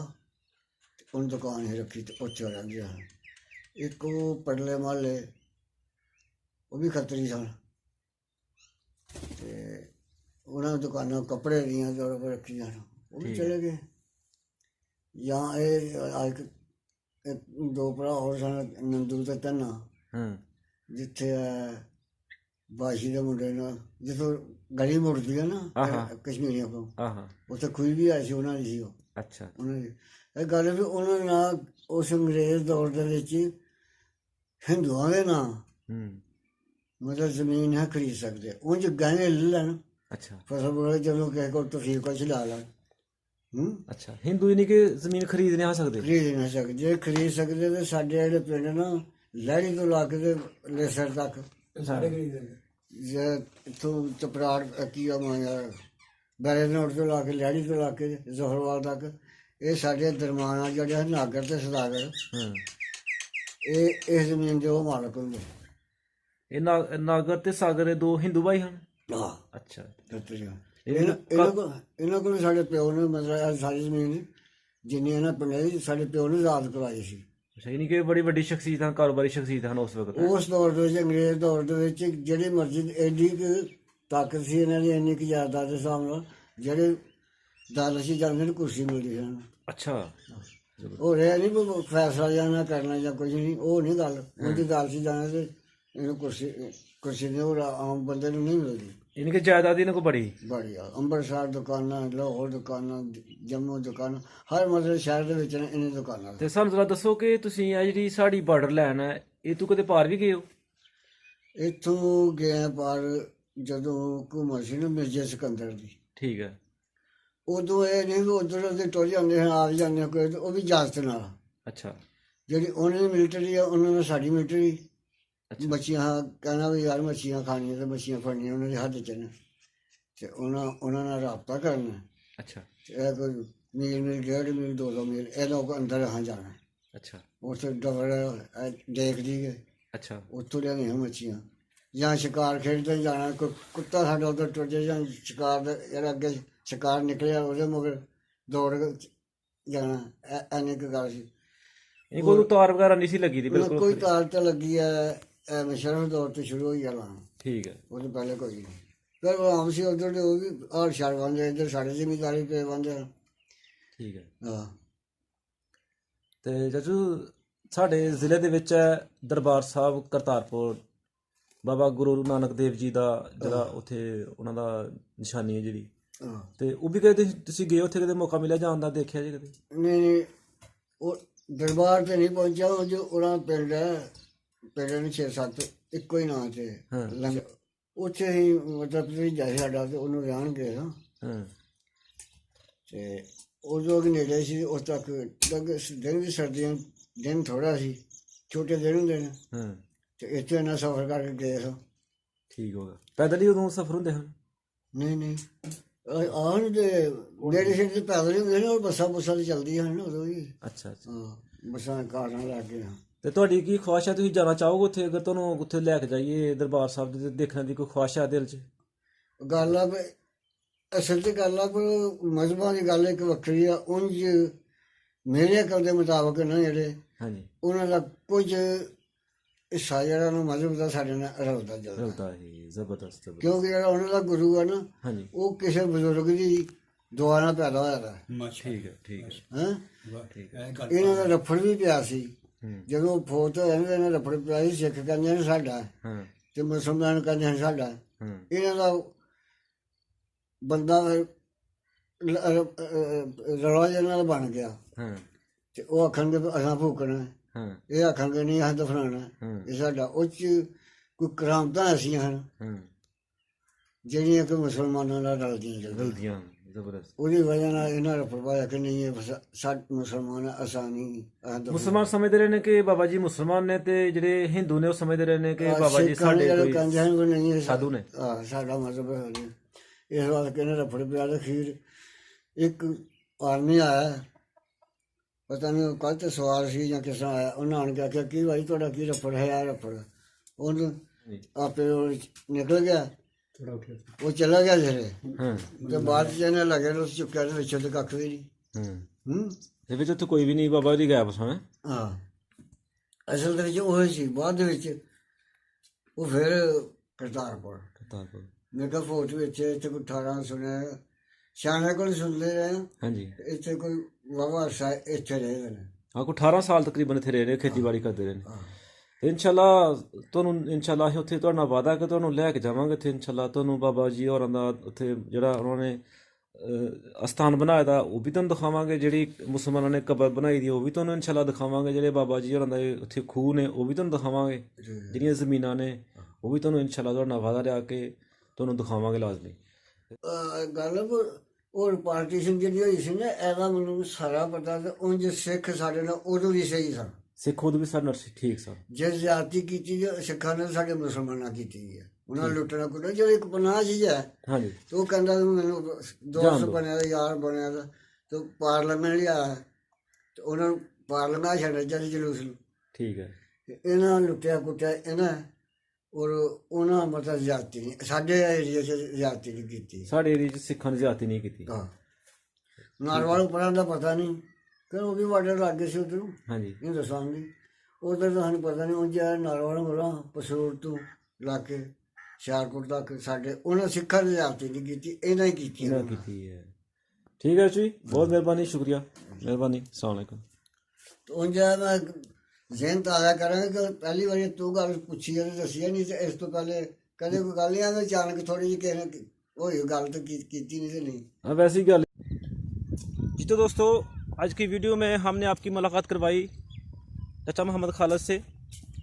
ਤੇ ਉਹਨੇ ਦੁਕਾਨ ਹੀ ਰੱਖੀ ਤੇ ਉੱਥੇ ਰਹਿੰਦੇ ਹਨ। ਇੱਕ ਉਹ ਪਰਲੇ ਮਹੱਲੇ, ਉਹ ਵੀ ਖੱਤਰੀ ਸਨ, ਤੇ ਉਹਨਾਂ ਦੀ ਦੁਕਾਨਾਂ ਕੱਪੜੇ ਦੀਆਂ ਜੋੜ ਕੇ ਰੱਖੀਆਂ ਹਨ, ਉਹ ਵੀ ਠੀਕ ਚਲੇ ਗਏ। ਜਾਂ ਇਹ ਇੱਕ ਦੋ ਭਰਾ ਹੋਰ ਸਨ, ਨੰਦੂ ਤੇ ਧੰਨਾ, ਹਾਂ ਜਿੱਥੇ ਬਾਸ਼ੀ ਦੇ ਮੁੰਡੇ ਨਾਲ ਜਿੱਥੋਂ ਗਲੀ ਮੁੜਦੀ ਹੈ ਆਹਾ। ਨਾ ਕਸ਼ਮੀਰੀਆਂ ਕੋਲ, ਆਹਾਂ। ਉੱਥੇ ਖੂਹੀ ਵੀ ਆਈ ਸੀ ਉਹਨਾਂ ਦੀ ਸੀ ਉਹ। ਅੱਛਾ। ਉਹਨਾਂ ਦੀ ਇਹ ਗੱਲ ਵੀ ਉਹਨਾਂ ਦੇ ਨਾਲ ਉਸ ਅੰਗਰੇਜ਼ ਦੌਰ ਦੇ ਵਿੱਚ ਹਿੰਦੂਆਂ ਦੇ ਨਾਂ ਮਤਲਬ ਜ਼ਮੀਨ ਹੈ ਖਰੀਦ ਸਕਦੇ, ਉਂਝ ਗਹਿਣੇ ਲੈ ਲੈਣ, ਅੱਛਾ। ਫਸਲ ਬੋਲੇ ਜਦੋਂ ਕਿਸੇ ਕੋਲ ਤਫੀਰ ਕੁਛ ਲਾ ਲੈਣ। ਅੱਛਾ, ਹਿੰਦੂ ਯਾਨੀ ਕਿ ਜ਼ਮੀਨ ਖਰੀਦ ਨਹੀਂ ਆ ਸਕਦੇ? ਖਰੀਦ ਨਹੀਂ ਸਕਦੇ। ਜੇ ਖਰੀਦ ਸਕਦੇ ਤੇ ਸਾਡੇ ਜਿਹੜੇ ਪਿੰਡ ਨਾ ਲਹਿੜੀ ਤੋਂ ਲਾ ਕੇ ਤੇ ਲੇਸਰ ਤੱਕ, ਸਾਰੇ ਖਰੀਦਦੇ ਨੇ। ਜੇ ਇੱਥੋਂ ਚਪਰਾੜ ਕੀ ਆ ਬੈਰੇ ਨੋਟ ਤੋਂ ਲਾ ਕੇ ਲਹਿੜੀ ਤੋਂ ਲਾ ਕੇ ਜ਼ੋਹਰਵਾਲ ਤੱਕ, ਇਹ ਸਾਡੇ ਦਰਮਾਨਾ ਜਿਹੜੇ ਹਨ ਨਾਗਰ ਤੇ ਸਦਾਗਰ, ਹਾਂ। ਇਹ ਇਸ ਜ਼ਮੀਨ ਦੇ ਉਹ ਮਾਲਕ ਹੁੰਦੇ। ਇਹ ਨਾਗਰ ਤੇ ਸਾਗਰ ਇਹ ਦੋ ਹਿੰਦੂ ਭਾਈ ਹਨ? ਹਾਂ, ਅੱਛਾ। ਖੱਤਰੀਆਂ। ਇਹ ਇਹਨਾਂ ਕੋਲ ਸਾਡੇ ਪਿਓ ਨੇ ਮਤਲਬ ਇਹ ਸਾਰੀ ਜ਼ਮੀਨ ਜਿੰਨੀ ਇਹਨਾਂ ਪਿੰਡਾਂ ਦੀ ਸਾਡੇ ਪਿਓ ਨੇ ਆਜ਼ਾਦ ਕਰਵਾਈ ਸੀ। ਅੱਛਾ, ਯਾਨੀ ਕਿ ਬੜੀ ਵੱਡੀ ਸ਼ਖਸੀਅਤ ਹਨ, ਕਾਰੋਬਾਰੀ ਸ਼ਖਸੀਅਤ ਹਨ ਉਸ ਵਕਤ? ਉਸ ਦੌਰ ਦੇ ਵਿੱਚ, ਅੰਗਰੇਜ਼ ਦੌਰ ਦੇ ਵਿੱਚ, ਜਿਹੜੀ ਮਰਜ਼ੀ ਐਡੀ ਕੁ ਤਾਕਤ ਸੀ ਇਹਨਾਂ ਦੀ, ਇੰਨੀ ਕੁ ਜਾਇਦਾਦ ਦੇ ਹਿਸਾਬ ਨਾਲ ਜਿਹੜੇ ਦਾਲਚੀ ਜਾਂਦੇ ਨੇ ਕੁਰਸੀ ਮਿਲਦੀ ਸੀ। ਅੱਛਾ। ਉਹ ਰਿਹਾ ਨਹੀਂ ਵੀ ਫੈਸਲਾ ਜਾਣਾ ਕਰਨਾ ਜਾਂ ਕੁਝ ਨਹੀਂ, ਉਹ ਨਹੀਂ ਗੱਲ। ਉਹਦੀ ਦਾਲਚੀ ਜਾਣਾ ਤੇ ਇਹਨੂੰ ਕੁਰਸੀ ਨੇ ਉਹ ਆਮ ਬੰਦੇ ਨੂੰ ਨਹੀਂ ਮਿਲਦੀ। ਯਾਨੀ ਕਿ ਜਾਇਦਾਦ ਇਹਨਾਂ ਕੋਲ ਬੜੀ? ਬੜੀ ਆ। ਅੰਮ੍ਰਿਤਸਰ ਦੁਕਾਨਾਂ, ਲਾਹੌਰ ਦੁਕਾਨਾਂ, ਜੰਮੂ ਦੁਕਾਨਾਂ, ਹਰ ਮਤਲਬ ਸ਼ਹਿਰ ਦੇ ਵਿੱਚ ਇਹਨਾਂ ਦੁਕਾਨਾਂ। ਤੇ ਸਾਨੂੰ ਜ਼ਰਾ ਦੱਸੋ ਕਿ ਤੁਸੀਂ ਇਹ ਜਿਹੜੀ ਸਾਡੀ ਬਾਰਡਰ ਲਾਈਨ ਹੈ, ਇਹ ਤੂੰ ਕਦੇ ਪਾਰ ਵੀ ਗਏ ਹੋ? ਇੱਥੋਂ ਗਏ ਪਰ ਜਦੋਂ ਘੁੰਮਣ ਸੀ ਨਾ ਮਿਰਜ਼ਾ ਸਿਕੰਦਰ ਦੀ, ਠੀਕ ਹੈ। ਉਦੋਂ ਇਹ ਨਹੀਂ ਵੀ ਉੱਧਰ ਦੇ ਟੁਰ ਜਾਂਦੇ ਹਨ, ਆ ਵੀ ਜਾਂਦੇ ਕੋਈ, ਉਹ ਵੀ ਇਜਾਜ਼ਤ ਨਾਲ। ਅੱਛਾ। ਜਿਹੜੀ ਉਹਨਾਂ ਦੀ ਮਿਲਟਰੀ ਆ, ਉਹਨਾਂ ਨੇ ਸਾਡੀ ਮਿਲਟਰੀ ਅੱਛਾ। ਮੱਛੀਆਂ ਕਹਿਣਾ ਵੀ ਯਾਰ ਮੱਛੀਆਂ ਖਾਣੀਆਂ ਤੇ ਮੱਛੀਆਂ ਫੜਨੀਆਂ ਉਹਨਾਂ ਦੇ ਹੱਥ 'ਚ ਨੇ, ਤੇ ਉਹਨਾਂ ਨਾਲ ਰਾਬਤਾ ਕਰਨਾ। ਅੱਛਾ। ਤੇ ਇਹ ਕੋਈ ਮੀਲ 1.5 ਮੀਲ 2 ਮੀਲ ਇਹ ਲੋਕ ਅੰਦਰ ਹਾਂ ਜਾਣਾ। ਅੱਛਾ। ਉੱਥੇ ਡਬਲ ਦੇਖਦੀ ਗਏ, ਅੱਛਾ। ਉੱਥੋਂ ਲਿਆਉਣੀਆਂ ਮੱਛੀਆਂ। ਜਾਂ ਸ਼ਿਕਾਰ ਖੇਡਦੇ ਜਾਣਾ, ਕੋਈ ਕੁੱਤਾ ਸਾਡਾ ਉੱਧਰ ਟੁੱਟ ਜਾਏ, ਜਾਂ ਸ਼ਿਕਾਰ ਦਾ ਜਿਹੜਾ ਅੱਗੇ ਸ਼ਿਕਾਰ ਨਿਕਲਿਆ ਉਹਦੇ ਮਗਰ ਦੌੜ ਕੇ ਜਾਣਾ। ਐਨੀ ਕੁ ਗੱਲ ਸੀ। ਇਹ ਕੋਈ ਤਾਰ ਵਗੈਰਾ ਨਹੀਂ ਸੀ ਲੱਗੀ ਦੀ ਉਹਨਾਂ ਬਿਲਕੁਲ ਕੋਈ ਤਾਰ ਤਾਂ ਲੱਗੀ ਹੈ ਮਸ਼ਰਫ ਦੌਰ ਤੋਂ ਸ਼ੁਰੂ ਹੋਈ ਆ ਲਾਉਣ, ਠੀਕ ਹੈ ਉਹ ਤੋਂ ਪਹਿਲੇ ਕੋਈ ਨਹੀਂ। ਫਿਰ ਉਹ ਆਮ ਸੀ ਉਧਰ ਦੇ ਉਹ ਵੀ ਆੜ ਛੜ ਬੰਦੇ, ਇੱਧਰ ਸਾਡੇ ਜ਼ਿਮੀਦਾਰੀ ਪੇ ਬੰਦੇ। ਠੀਕ ਹੈ। ਹਾਂ ਤੇ ਚਾਚੂ ਸਾਡੇ ਜ਼ਿਲ੍ਹੇ ਦੇ ਵਿੱਚ ਹੈ ਦਰਬਾਰ ਸਾਹਿਬ ਕਰਤਾਰਪੁਰ, ਬਾਬਾ ਗੁਰੂ ਨਾਨਕ ਦੇਵ ਜੀ ਦਾ ਜਿਹੜਾ ਉੱਥੇ ਉਹਨਾਂ ਦਾ ਨਿਸ਼ਾਨੀ ਹੈ ਜਿਹੜੀ, ਹਾਂ। ਤੇ ਉਹ ਵੀ ਕਦੇ ਤੁਸੀਂ ਗਏ ਉੱਥੇ, ਕਦੇ ਮੌਕਾ ਮਿਲਿਆ ਜਾਣ ਦਾ, ਦੇਖਿਆ ਜੀ ਕਦੇ? ਨਹੀਂ ਉਹ ਦਰਬਾਰ ਤੇ ਨਹੀਂ ਪਹੁੰਚਿਆ। ਉਹ ਜੋ ਉਹਨਾਂ ਪਿੰਡ ਹੈ, ਪਿੰਡ ਨੂੰ 6-7 ਇੱਕੋ ਹੀ ਨਾਂ ਤੇ ਹਾਂ। ਲੰਗਰ, ਉੱਥੇ ਹੀ ਮਤਲਬ ਤੁਸੀਂ ਜਾਏ ਸਾਡਾ ਤੇ ਉਹਨੂੰ ਰਹਿਣ ਗਏ ਨਾ, ਹਾਂ ਤੇ ਉਹ ਜੋ ਨੇੜੇ ਸੀ ਉਸ ਤੱਕ ਦਿਨ ਵੀ ਸਰਦੀਆਂ, ਦਿਨ ਥੋੜਾ ਸੀ, ਛੋਟੇ ਦਿਨ ਹੁੰਦੇ ਨੇ, ਹਾਂ ਤੇ ਇੱਥੇ ਇਹਨਾਂ ਸਫ਼ਰ ਕਰਕੇ ਗਏ ਸਾਂ। ਠੀਕ ਹੋ ਗਿਆ। ਪੈਦਲ ਹੀ ਉਦੋਂ ਸਫ਼ਰ ਹੁੰਦੇ ਹਨ? ਨਹੀਂ ਆਹਨ ਦੇ ਨੇੜੇ ਸੀ ਤੇ ਪੈਦਲ ਹੀ ਹੁੰਦੇ ਨੇ, ਔਰ ਬੱਸਾਂ ਬੁੱਸਾਂ ਤੇ ਚੱਲਦੀਆਂ ਹਨ ਉਦੋਂ ਵੀ। ਅੱਛਾ ਅੱਛਾ। ਹਾਂ ਬੱਸਾਂ ਕਾਰਾਂ ਲੱਗ ਗਈਆਂ। ਤੇ ਤੁਹਾਡੀ ਕੀ ਖੁਆਇਸ਼ ਹੈ, ਤੁਸੀਂ ਜਾਣਾ ਚਾਹੋਗੇ ਉੱਥੇ? ਅਗਰ ਤੁਹਾਨੂੰ ਉੱਥੇ ਲੈ ਕੇ ਜਾਈਏ ਦਰਬਾਰ ਸਾਹਿਬ ਦੇ, ਦੇਖਣ ਦੀ ਕੋਈ ਖੁਆਇਸ਼ ਹੈ ਦਿਲ 'ਚ? ਗੱਲ ਆ ਵੀ ਅਸਲ 'ਚ ਗੱਲ ਆ ਪਰ ਮਜ਼ਹਬਾਂ ਦੀ ਗੱਲ ਇੱਕ ਵੱਖਰੀ ਆ। ਉਂਝ ਮੇਰੇ ਅਕਲ ਦੇ ਮੁਤਾਬਕ ਨਾ ਜਿਹੜੇ ਹਾਂਜੀ, ਉਹਨਾਂ ਦਾ ਕੁਝ ਹਿੱਸਾ ਜਿਹੜਾ ਨੂੰ ਮਜ਼ਹਬ ਦਾ ਸਾਡੇ ਨਾਲ ਰਲਦਾ ਜਲਦਾ, ਰਲਦਾ ਹੀ ਜ਼ਬਰਦਸਤ। ਕਿਉਂਕਿ ਜਿਹੜਾ ਉਹਨਾਂ ਦਾ ਗੁਰੂ ਆ ਨਾ, ਹਾਂਜੀ ਉਹ ਕਿਸੇ ਬਜ਼ੁਰਗ ਦੀ ਦੁਆ ਨਾਲ ਪੈਦਾ ਹੋਇਆ ਦਾ ਠੀਕ ਹੈ। ਠੀਕ ਹੈ। ਹੈ। ਠੀਕ ਇਹਨਾਂ ਦਾ ਰਫੜ ਵੀ ਪਿਆ ਸੀ ਹੂੰ। ਜਦੋਂ ਫੌਤ ਹੋਇਆ ਨਾ, ਇਹਨਾਂ ਦਾ ਰਫੜ ਪਿਆ ਸੀ। ਸਿੱਖ ਕਹਿੰਦੇ ਨੇ ਸਾਡਾ ਹਾਂ ਤੇ ਮੁਸਲਮਾਨ ਕਹਿੰਦੇ ਨੇ ਸਾਡਾ। ਹਾਂ ਇਹਨਾਂ ਦਾ ਬੰਦਾ ਰੌਲਾ ਜਿਹਾ ਨਾਲ ਬਣ ਗਿਆ, ਹਾਂ ਤੇ ਉਹ ਆਖਣਗੇ ਵੀ ਅਸਾਂ ਫੂਕਣਾ, ਹਾਂ ਇਹ ਆਖਣਗੇ ਨਹੀਂ ਅਸਾਂ ਦਫਨਾਉਣਾ, ਹਾਂ ਇਹ ਸਾਡਾ। ਉਹ 'ਚ ਕੋਈ ਕਰਾਮਤਾਂ ਐਸੀਆਂ ਹਨ ਹਾਂ ਜਿਹੜੀਆਂ ਕਿ ਮੁਸਲਮਾਨਾਂ ਨਾਲ ਰਲਦੀਆਂ ਜਲਦੀ। ਰਲਦੀਆਂ ਜ਼ਬਰਦਸਤ। ਉਹਦੀ ਵਜ੍ਹਾ ਨਾਲ ਇਹਨਾਂ ਦਾ ਪ੍ਰਭਾਵ ਕਿ ਨਹੀਂ ਇਹ ਸਾਡੇ ਮੁਸਲਮਾਨ ਆਸਾਨੀ ਮੁਸਲਮਾਨ ਸਮਝਦੇ ਰਹੇ ਨੇ ਕਿ ਬਾਬਾ ਜੀ ਮੁਸਲਮਾਨ ਨੇ, ਤੇ ਜਿਹੜੇ ਹਿੰਦੂ ਨੇ ਉਹ ਸਮਝਦੇ ਰਹੇ ਨੇ ਕਿ ਬਾਬਾ ਜੀ ਸਾਡੇ ਕੋਈ ਨਹੀਂ ਸਾਧੂ ਨੇ। ਹਾਂ ਸਾਡਾ ਮਤਲਬ ਹੈ ਨਹੀਂ। ਇਸ ਵਾਰ ਕਹਿੰਦੇ ਰਫੜ ਪਿਆ ਤੇ ਖੀਰ ਇੱਕ ਆਦਮੀ ਆਇਆ, ਪਤਾ ਨਹੀਂ ਉਹ ਕੱਲ੍ਹ ਤੇ ਸਵਾਲ ਸੀ ਜਾਂ ਕਿਸ ਤਰ੍ਹਾਂ ਆਇਆ। ਉਹਨਾਂ ਆਣ ਕੇ ਆਖਿਆ ਕੀ ਭਾਈ ਤੁਹਾਡਾ ਕੀ ਰਫੜ ਹੈ? ਆ ਰਫੜ ਉਹਨੂੰ ਆਪੇ ਉਹ ਨਿਕਲ ਗਿਆ, ਥੋੜਾ ਉੱਠਿਆ ਸੀ। ਉਹ ਚਲਾ ਗਿਆ ਜਿਹੜੇ, ਹਾਂ ਤੇ ਬਾਅਦ ਚ ਇਹਨੇ ਲੱਗੇ ਨੂੰ ਚੁੱਕਿਆ ਤੇ ਵਿੱਚੋਂ ਤੇ ਕੱਖ ਵੀ ਨਹੀਂ। ਹਾਂ ਦੇ ਵਿੱਚ ਉੱਥੇ ਕੋਈ ਵੀ ਨਹੀਂ, ਬਾਬਾ ਜੀ ਗਾਇਬ ਸਨ। ਹਾਂ ਅਸਲ ਦੇ ਵਿੱਚ ਉਹ ਸੀ। ਬਾਅਦ ਦੇ ਵਿੱਚ ਉਹ ਫਿਰ ਕਰਤਾਰਪੁਰ ਮੈਂ ਕਿਹਾ ਫੌਜ ਵਿੱਚ ਇੱਥੇ ਕੋਈ 18 ਸੁਣਿਆ, ਸਿਆਣੇ ਕੋਲ ਸੁਣਦੇ ਰਹੇ। ਹਾਂਜੀ ਇੱਥੇ ਕੋਈ ਵਾਵਾ ਅਰਸਾ ਇੱਥੇ ਰਹੇ ਨੇ। ਹਾਂ ਕੋਈ 18 ਸਾਲ ਤਕਰੀਬਨ ਇੱਥੇ ਰਹੇ ਨੇ, ਖੇਤੀਬਾੜੀ ਕਰਦੇ ਰਹੇ ਨੇ। ਹਾਂ ਤੇ ਇਨਸ਼ਾਅੱਲਾ ਤੁਹਾਨੂੰ ਇਨਸ਼ਾਅੱਲਾ ਅਸੀਂ ਉੱਥੇ ਤੁਹਾਡਾ ਵਾਅਦਾ ਕਿ ਤੁਹਾਨੂੰ ਲੈ ਕੇ ਜਾਵਾਂਗੇ ਉੱਥੇ ਇਨਸ਼ਾਅੱਲਾ। ਤੁਹਾਨੂੰ ਬਾਬਾ ਜੀ ਹੋਰਾਂ ਦਾ ਉੱਥੇ ਜਿਹੜਾ ਉਹਨਾਂ ਨੇ ਅਸਥਾਨ ਬਣਾਇਆ ਦਾ ਉਹ ਵੀ ਤੁਹਾਨੂੰ ਦਿਖਾਵਾਂਗੇ, ਜਿਹੜੀ ਮੁਸਲਮਾਨਾਂ ਨੇ ਕਬਰ ਬਣਾਈ ਦੀ ਉਹ ਵੀ ਤੁਹਾਨੂੰ ਇਨਸ਼ਾਅੱਲਾ ਦਿਖਾਵਾਂਗੇ, ਜਿਹੜੇ ਬਾਬਾ ਜੀ ਹੋਰਾਂ ਦਾ ਉੱਥੇ ਖੂਹ ਨੇ ਉਹ ਵੀ ਤੁਹਾਨੂੰ ਦਿਖਾਵਾਂਗੇ, ਜਿਹੜੀਆਂ ਜ਼ਮੀਨਾਂ ਨੇ ਉਹ ਵੀ ਤੁਹਾਨੂੰ ਇਨਸ਼ਾਅੱਲਾ ਤੁਹਾਡਾ ਵਾਅਦਾ ਲਿਆ ਕੇ ਤੁਹਾਨੂੰ ਦਿਖਾਵਾਂਗੇ ਲਾਜ਼ਮੀ। ਗੱਲ ਉਹ ਪਾਰਟੀਸ਼ਨ ਜਿਹੜੀ ਹੋਈ ਸੀ ਨਾ, ਇਹਦਾ ਮੈਨੂੰ ਸਾਰਾ ਪਤਾ। ਤੇ ਉਂਝ ਸਿੱਖ ਸਾਡੇ ਨਾਲ ਉਦੋਂ ਵੀ ਸਹੀ ਸਨ। ਸਿੱਖ ਉਦੋਂ ਵੀ ਸਾਡੇ ਨਾਲ ਠੀਕ ਸਨ। ਜੇ ਜ਼ਿਆਦਤੀ ਕੀਤੀ ਸਿੱਖਾਂ ਨੇ ਸਾਡੇ ਮੁਸਲਮਾਨਾਂ ਕੀਤੀ ਹੈ, ਉਹਨਾਂ ਨੂੰ ਲੁੱਟਣਾ ਕੁੱਟਣਾ। ਜਦੋਂ ਇੱਕ ਪਨਾਹ ਸੀ ਹੈ ਹਾਂਜੀ ਤੇ ਉਹ ਕਹਿੰਦਾ ਵੀ ਮੈਨੂੰ ਦੋਸਤ ਬਣਿਆ ਦਾ, ਯਾਰ ਬਣਿਆ ਦਾ, ਤੇ ਪਾਰਲੀਮੈਂਟ ਲਿਆ ਤੇ ਉਹਨਾਂ ਨੂੰ ਪਾਰਲੀਮੈਂਟ ਛੱਡਿਆ ਜਾਂਦੇ ਜਲੂਸ ਨੂੰ। ਠੀਕ ਹੈ। ਇਹਨਾਂ ਨੂੰ ਲੁੱਟਿਆ ਕੁੱਟਿਆ ਇਹਨਾਂ, ਔਰ ਉਹਨਾਂ ਮਤਲਬ ਜ਼ਿਆਦਤੀ ਨਹੀਂ ਸਾਡੇ ਏਰੀਏ 'ਚ ਜ਼ਿਆਦਤੀ ਨਹੀਂ ਕੀਤੀ। ਸਾਡੇ ਏਰੀਏ 'ਚ ਸਿੱਖਾਂ ਨੇ ਜ਼ਿਆਦਤੀ ਨਹੀਂ ਕੀਤੀ। ਹਾਂ ਨਾਰਵਾਲ ਪਰਾਂ ਦਾ ਪਤਾ ਨਹੀਂ ਕਿ ਉਹ ਵੀ ਬਾਰਡਰ ਲੱਗ ਗਏ ਸੀ ਉੱਧਰੋਂ ਹਾਂਜੀ ਹਿੰਦੁਸਤਾਨ ਦੀ। ਉੱਧਰ ਤਾਂ ਸਾਨੂੰ ਪਤਾ ਨਹੀਂ। ਉਂਝ ਨਾਰਵਾਲ ਮੁਰਾਂ ਪਸੂਰ ਤੋਂ ਲਾ ਕੇ ਹੁਸ਼ਿਆਰਪੁਰ ਤੱਕ ਸਾਡੇ ਉਹਨਾਂ ਸਿੱਖਾਂ ਨੇ ਜ਼ਿਆਦਤੀ ਨਹੀਂ ਕੀਤੀ, ਇਹਨਾਂ ਹੀ ਕੀਤੀ। ਇਹਨਾਂ ਕੀਤੀ ਹੈ। ਠੀਕ ਹੈ ਜੀ, ਬਹੁਤ ਮਿਹਰਬਾਨੀ, ਸ਼ੁਕਰੀਆ, ਮਿਹਰਬਾਨੀ। ਅਸਲਾਮ ਵਾਲੇਕੁਮ। ਉਂਝ ਮੈਂ ਜ਼ਿਹਨ ਤਾਜ਼ਾ ਕਰਾਂਗਾ ਕਿ ਪਹਿਲੀ ਵਾਰੀ ਤੂੰ ਗੱਲ ਪੁੱਛੀ ਹੈ ਤੇ ਦੱਸਿਆ ਨਹੀਂ, ਤੇ ਇਸ ਤੋਂ ਪਹਿਲੇ ਕਦੇ ਕੋਈ ਗੱਲ ਨਹੀਂ ਆਉਂਦੀ। ਅਚਾਨਕ ਥੋੜੀ ਜਿਹੀ ਕਿਸੇ ਨੇ ਹੋਈ ਗੱਲ ਤਾਂ ਕੀਤੀ नहीं तो नहीं। हाँ वैसी गल जी। तो दोस्तों आज की वीडियो में हमने आपकी मुलाकात करवाई चाचा मोहम्मद खालिद से।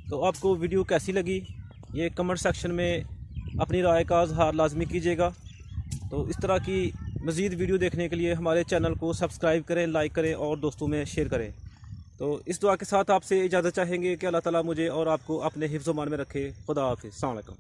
तो आपको वीडियो कैसी लगी ये कमेंट सेक्शन में अपनी राय का इजहार लाजमी कीजिएगा। तो इस तरह की मज़ीद वीडियो देखने के लिए हमारे चैनल को सब्सक्राइब करें, लाइक करें और दोस्तों में शेयर करें। तो इस दुआ के साथ आपसे इजाज़त चाहेंगे कि अल्लाह ताला मुझे और आपको अपने हिफ्ज़-ओ-मान में रखे। खुदा हाफ़िज़। अस्सलाम वालेकुम।